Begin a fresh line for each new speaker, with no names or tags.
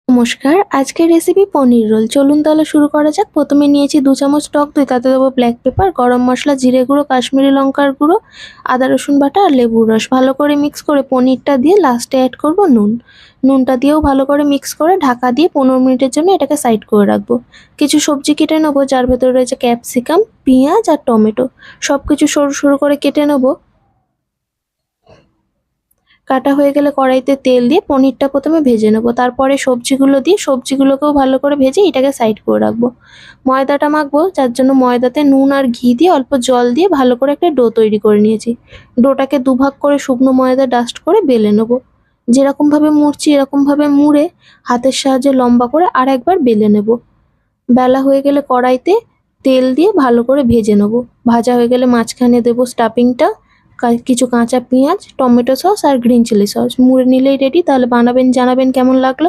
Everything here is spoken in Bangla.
নমস্কার, আজকের রেসিপি পনির রোল। চলুন তাহলে শুরু করা যাক। প্রথমে নিয়েছি 2 চামচ টক দই, তাতে দেবো ব্ল্যাক পেপার, গরম মশলা, জিরে গুঁড়ো, কাশ্মীরি লঙ্কার গুঁড়ো, আদা রসুন বাটা আর লেবুর রস। ভালো করে মিক্স করে পনিরটা দিয়ে লাস্টে অ্যাড করব নুন। নুনটা দিয়েও ভালো করে মিক্স করে ঢাকা দিয়ে 15 মিনিটের জন্য এটাকে সাইড করে রাখবো। কিছু সবজি কেটে নেবো, যার ভেতরে রয়েছে ক্যাপসিকাম, পেঁয়াজ আর টমেটো। সব কিছু সরু সরু করে কেটে নেবো। কাটা হয়ে গেলে কড়াইতে তেল দিয়ে পনিরটা প্রথমে ভেজে নেবো, তারপরে সবজিগুলো দিয়ে সবজিগুলোকেও ভালো করে ভেজে এটাকে সাইড করে রাখবো। ময়দাটা মাখবো, যার জন্য ময়দাতে নুন আর ঘি দিয়ে অল্প জল দিয়ে ভালো করে একটা ডো তৈরি করে নিয়েছি। ডোটাকে দুভাগ করে শুকনো ময়দা ডাস্ট করে বেলে নেবো। যেরকমভাবে মুড়ছি এরকমভাবে মুড়ে হাতের সাহায্যে লম্বা করে আর একবার বেলে নেবো। বেলা হয়ে গেলে কড়াইতে তেল দিয়ে ভালো করে ভেজে নেবো। ভাজা হয়ে গেলে মাঝখানে দেবো স্টাফিংটা, কিছু কাঁচা পেঁয়াজ, টমেটো সস আর গ্রিন চিলি সস। মুড়ে নিলেই রেডি। তাহলে বানাবেন, জানাবেন কেমন লাগলো।